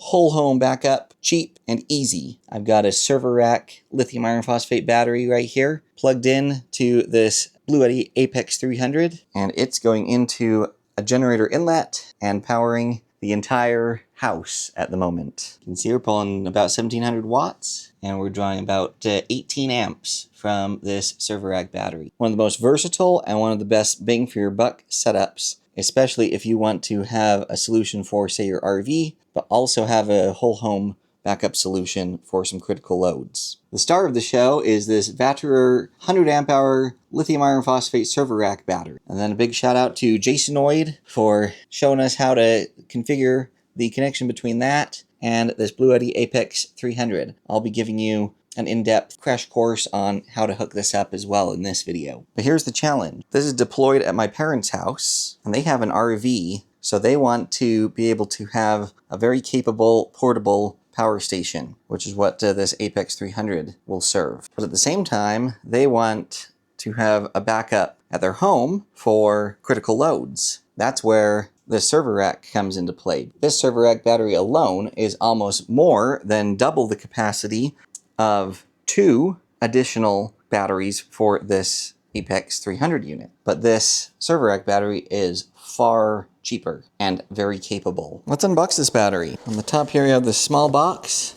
whole home backup, cheap and easy. I've got a server rack lithium iron phosphate battery right here, plugged in to this Bluetti Apex 300, and it's going into a generator inlet and powering the entire house at the moment. You can see we're pulling about 1700 watts, and we're drawing about 18 amps from this server rack battery. One of the most versatile and one of the best bang for your buck setups, especially if you want to have a solution for, say, your RV, but also have a whole home backup solution for some critical loads. The star of the show is this Vatrer 100 amp hour lithium iron phosphate server rack battery. And then a big shout out to Jasonoid for showing us how to configure the connection between that and this Bluetti Apex 300. I'll be giving you an in-depth crash course on how to hook this up as well in this video. But here's the challenge. This is deployed at my parents' house, and they have an RV, so they want to be able to have a very capable portable power station, which is what this Apex 300 will serve. But at the same time, they want to have a backup at their home for critical loads. That's where the server rack comes into play. This server rack battery alone is almost more than double the capacity of 2 additional batteries for this Apex 300 unit. But this server rack battery is far cheaper and very capable. Let's unbox this battery. On the top here we have this small box,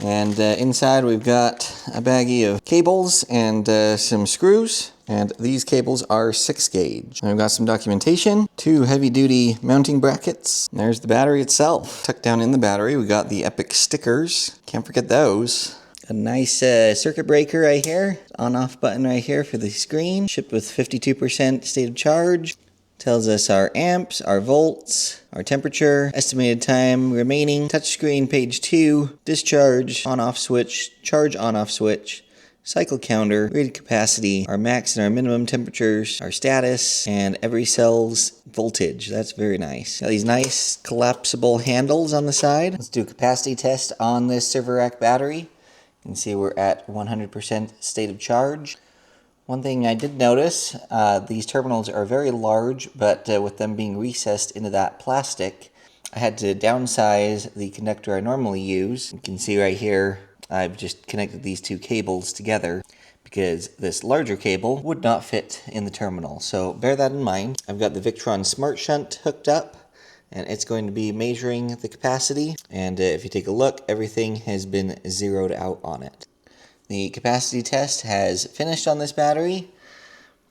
and inside we've got a baggie of cables and some screws, and these cables are 6 gauge. And we've got some documentation, 2 heavy duty mounting brackets. And there's the battery itself. Tucked down in the battery we got the Epic stickers, can't forget those. A nice circuit breaker right here, on-off button right here for the screen, shipped with 52% state of charge. Tells us our amps, our volts, our temperature, estimated time remaining, touchscreen page 2, discharge, on-off switch, charge on-off switch, cycle counter, rated capacity, our max and our minimum temperatures, our status, and every cell's voltage. That's very nice. Got these nice collapsible handles on the side. Let's do a capacity test on this server rack battery. You can see we're at 100% state of charge. One thing I did notice, these terminals are very large, but with them being recessed into that plastic, I had to downsize the connector I normally use. You can see right here, I've just connected these 2 cables together because this larger cable would not fit in the terminal. So bear that in mind. I've got the Victron Smart Shunt hooked up, and it's going to be measuring the capacity. And if you take a look, everything has been zeroed out on it. The capacity test has finished on this battery.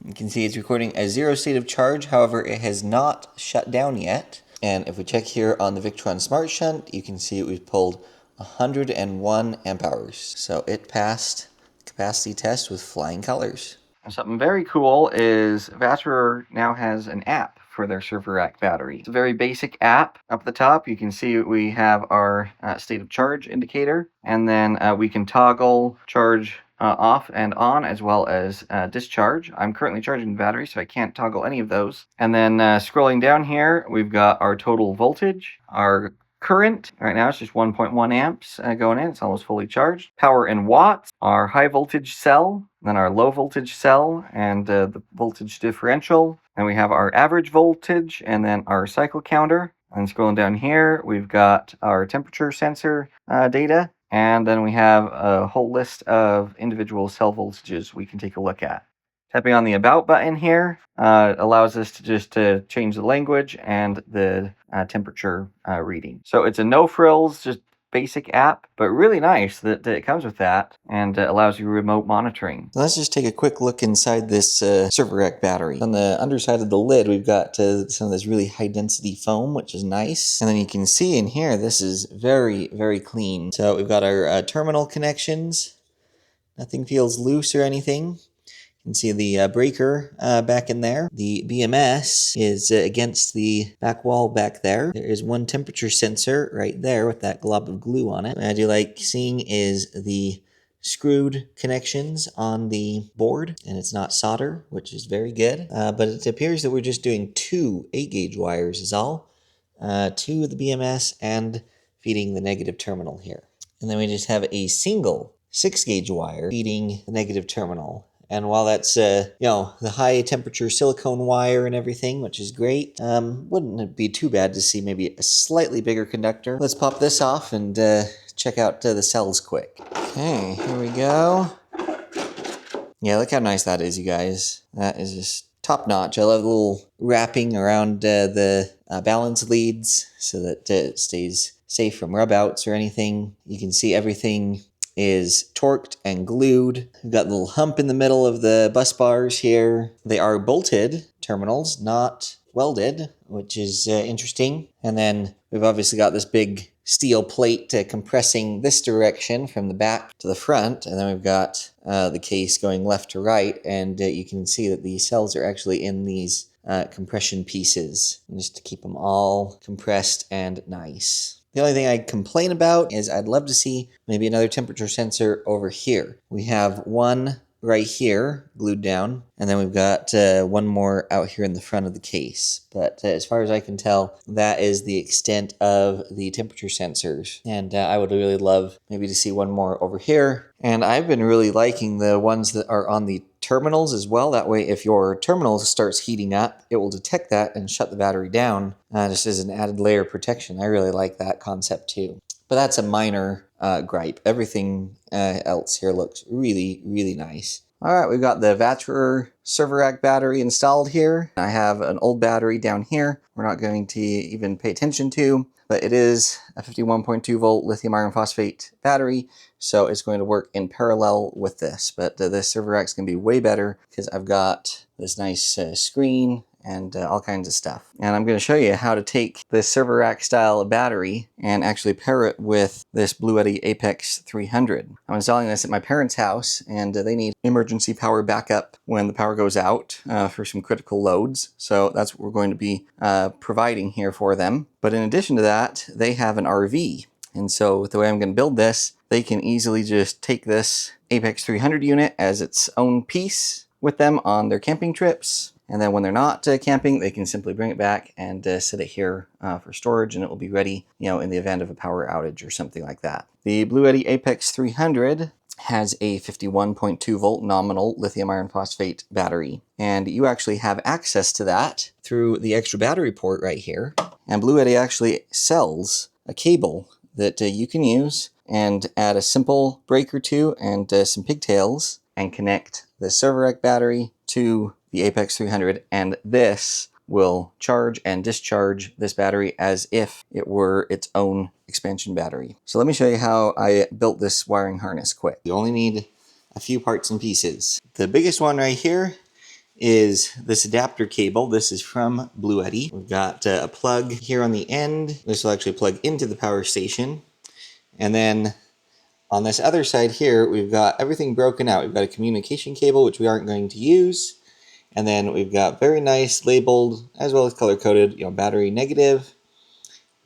You can see it's recording a 0 state of charge, however it has not shut down yet. And if we check here on the Victron Smart Shunt, you can see we've pulled 101 amp hours. So it passed the capacity test with flying colors. Something very cool is Vatrer now has an app for their server rack battery. It's a very basic app. Up at the top, you can see we have our state of charge indicator, and then we can toggle charge off and on, as well as discharge. I'm currently charging the battery, so I can't toggle any of those. And then scrolling down here, we've got our total voltage, our current. Right now it's just 1.1 amps going in. It's almost fully charged. Power in watts, our high voltage cell, then our low voltage cell, and the voltage differential. And we have our average voltage, and then our cycle counter. And scrolling down here, we've got our temperature sensor data. And then we have a whole list of individual cell voltages we can take a look at. Tapping on the About button here allows us to just change the language and the temperature reading. So it's a no-frills, just basic app, but really nice that it comes with that and allows you remote monitoring. So let's just take a quick look inside this server rack battery. On the underside of the lid, we've got some of this really high-density foam, which is nice. And then you can see in here, this is very, very clean. So we've got our terminal connections. Nothing feels loose or anything. You can see the breaker back in there. The BMS is against the back wall back there. There is one temperature sensor right there with that glob of glue on it. What I do like seeing is the screwed connections on the board, and it's not solder, which is very good. But it appears that we're just doing 2 8-gauge wires is all. 2 of the BMS and feeding the negative terminal here. And then we just have a single 6-gauge wire feeding the negative terminal. And while that's, you know, the high temperature silicone wire and everything, which is great, wouldn't it be too bad to see maybe a slightly bigger conductor? Let's pop this off and check out the cells quick. Okay, here we go. Yeah, look how nice that is, you guys. That is just top notch. I love the little wrapping around the balance leads so that it stays safe from rub outs or anything. You can see everything is torqued and glued. We've got the little hump in the middle of the bus bars here. They are bolted terminals, not welded, which is interesting. And then we've obviously got this big steel plate compressing this direction from the back to the front. And then we've got the case going left to right. And you can see that the cells are actually in these compression pieces, just to keep them all compressed and nice. The only thing I complain about is I'd love to see maybe another temperature sensor over here. We have one right here glued down, and then we've got one more out here in the front of the case. But as far as I can tell, that is the extent of the temperature sensors. And I would really love maybe to see one more over here. And I've been really liking the ones that are on the terminals as well. That way, if your terminal starts heating up, it will detect that and shut the battery down, just as an added layer of protection. I really like that concept too. But that's a minor gripe. Everything else here looks really, really nice. All right, we've got the Vatrer server rack battery installed here. I have an old battery down here we're not going to even pay attention to, but it is a 51.2 volt lithium iron phosphate battery, so it's going to work in parallel with this. But this server rack is going to be way better because I've got this nice screen and all kinds of stuff. And I'm going to show you how to take this server rack style battery and actually pair it with this Bluetti Apex 300. I'm installing this at my parents' house, and they need emergency power backup when the power goes out for some critical loads. So that's what we're going to be providing here for them. But in addition to that, they have an RV. And so the way I'm going to build this, they can easily just take this Apex 300 unit as its own piece with them on their camping trips. And then when they're not camping, they can simply bring it back and set it here for storage, and it will be ready, you know, in the event of a power outage or something like that. The Bluetti Apex 300 has a 51.2 volt nominal lithium iron phosphate battery, and you actually have access to that through the extra battery port right here. And Bluetti actually sells a cable that you can use and add a simple breaker to and some pigtails and connect the server rack battery to the Apex 300, and this will charge and discharge this battery as if it were its own expansion battery. So let me show you how I built this wiring harness quick. You only need a few parts and pieces. The biggest one right here is this adapter cable. This is from Bluetti. We've got a plug here on the end. This will actually plug into the power station. And then on this other side here, we've got everything broken out. We've got a communication cable, which we aren't going to use. And then we've got very nice labeled, as well as color-coded, you know, battery negative,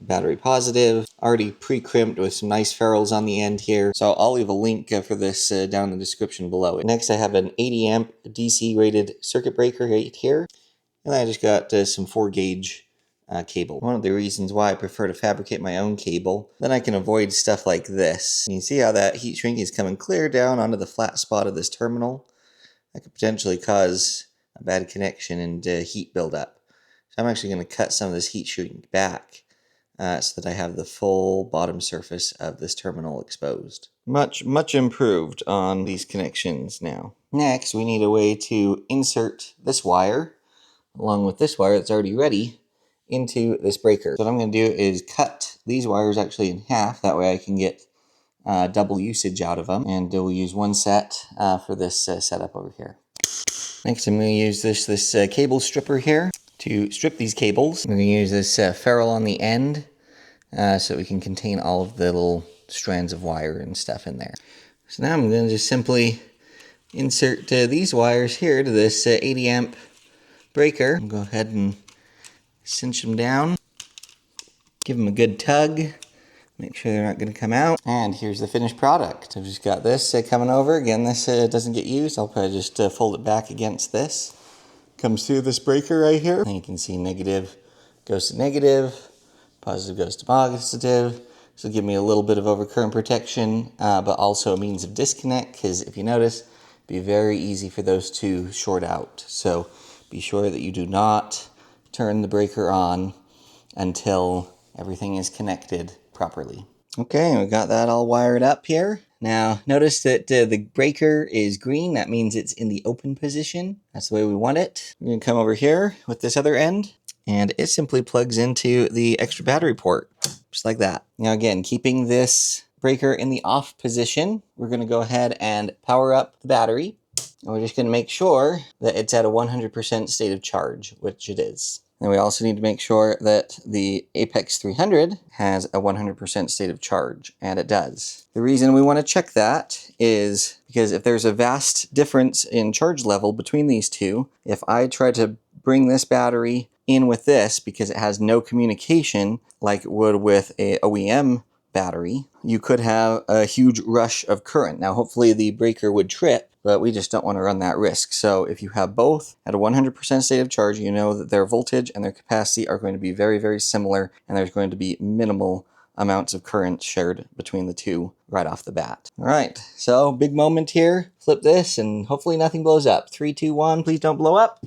battery positive, already pre-crimped with some nice ferrules on the end here. So I'll leave a link for this down in the description below. Next, I have an 80 amp DC rated circuit breaker right here. And I just got some 4-gauge cable. One of the reasons why I prefer to fabricate my own cable, then I can avoid stuff like this. And you see how that heat shrink is coming clear down onto the flat spot of this terminal? That could potentially cause a bad connection and heat buildup. So I'm actually going to cut some of this heat shrink back so that I have the full bottom surface of this terminal exposed. Much improved on these connections now. Next, we need a way to insert this wire, along with this wire that's already ready, into this breaker. So what I'm going to do is cut these wires actually in half. That way I can get double usage out of them. And we'll use one set for this setup over here. Next, I'm going to use this cable stripper here to strip these cables. I'm going to use this ferrule on the end so we can contain all of the little strands of wire and stuff in there. So now I'm going to just simply insert these wires here to this 80 amp breaker. I'll go ahead and cinch them down. Give them a good tug. Make sure they're not going to come out. And here's the finished product. I've just got this coming over. Again, this doesn't get used. I'll probably just fold it back against this. Comes through this breaker right here. And you can see negative goes to negative, positive goes to positive. This will give me a little bit of overcurrent protection, but also a means of disconnect, because if you notice, be very easy for those to short out. So be sure that you do not turn the breaker on until everything is connected properly. Okay, we got that all wired up here. Now, notice that the breaker is green. That means it's in the open position. That's the way we want it. We're going to come over here with this other end, and it simply plugs into the extra battery port, just like that. Now, again, keeping this breaker in the off position, we're going to go ahead and power up the battery. And we're just going to make sure that it's at a 100% state of charge, which it is. And we also need to make sure that the Apex 300 has a 100% state of charge, and it does. The reason we want to check that is because if there's a vast difference in charge level between these two, if I try to bring this battery in with this because it has no communication like it would with a OEM battery, you could have a huge rush of current. Now, hopefully the breaker would trip, but we just don't want to run that risk. So if you have both at a 100% state of charge, you know that their voltage and their capacity are going to be very, very similar, and there's going to be minimal amounts of current shared between the two right off the bat. All right, so big moment here. Flip this and hopefully nothing blows up. 3, 2, 1, please don't blow up.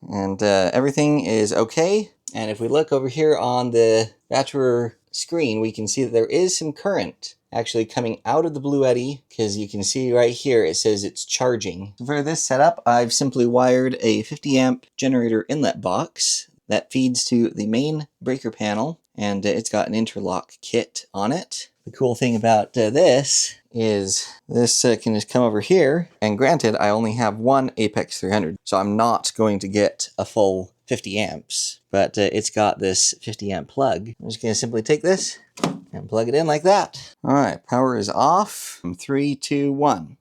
And everything is okay. And if we look over here on the Vatrer screen, we can see that there is some current actually coming out of the Bluetti, because you can see right here it says it's charging. For this setup, I've simply wired a 50 amp generator inlet box that feeds to the main breaker panel, and it's got an interlock kit on it. The cool thing about this is this can just come over here, and granted, I only have one Apex 300, so I'm not going to get a full 50 amps, but it's got this 50 amp plug. I'm just going to simply take this and plug it in like that. All right, power is off. 3, 2, 1.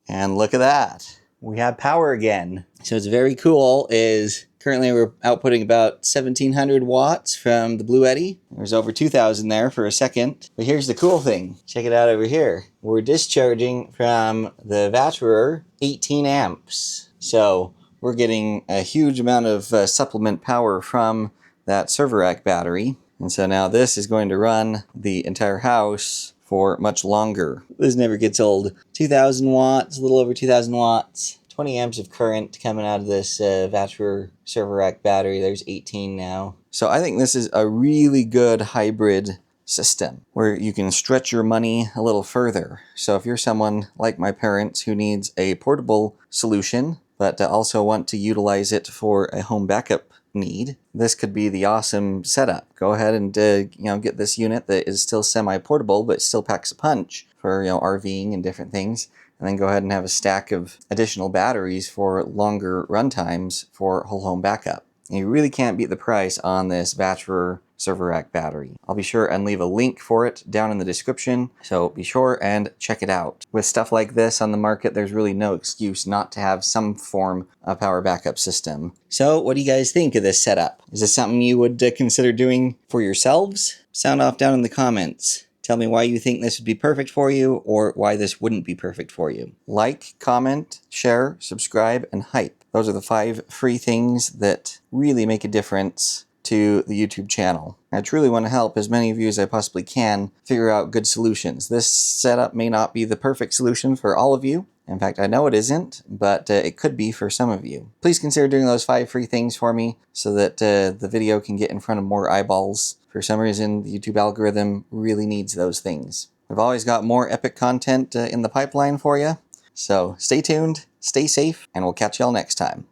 And look at that. We have power again. So it's very cool is currently we're outputting about 1700 watts from the Bluetti. There's over 2000 there for a second. But here's the cool thing. Check it out over here. We're discharging from the Vatrer 18 amps. So we're getting a huge amount of supplement power from that server rack battery. And so now this is going to run the entire house for much longer. This never gets old. 2000 watts, a little over 2000 watts. 20 amps of current coming out of this Vatrer server rack battery. There's 18 now. So I think this is a really good hybrid system where you can stretch your money a little further. So if you're someone like my parents who needs a portable solution, but also want to utilize it for a home backup need, this could be the awesome setup. Go ahead and get this unit that is still semi-portable but still packs a punch for RVing and different things, and then go ahead and have a stack of additional batteries for longer run times for whole home backup. And you really can't beat the price on this Vatrer server rack battery. I'll be sure and leave a link for it down in the description, so be sure and check it out. With stuff like this on the market, there's really no excuse not to have some form of power backup system. So what do you guys think of this setup? Is this something you would consider doing for yourselves? Sound off down in the comments. Tell me why you think this would be perfect for you, or why this wouldn't be perfect for you. Like, comment, share, subscribe, and hype. Those are the 5 free things that really make a difference to the YouTube channel. I truly want to help as many of you as I possibly can figure out good solutions. This setup may not be the perfect solution for all of you. In fact, I know it isn't, but it could be for some of you. Please consider doing those 5 free things for me so that the video can get in front of more eyeballs. For some reason, the YouTube algorithm really needs those things. We've always got more epic content in the pipeline for you. So stay tuned, stay safe, and we'll catch y'all next time.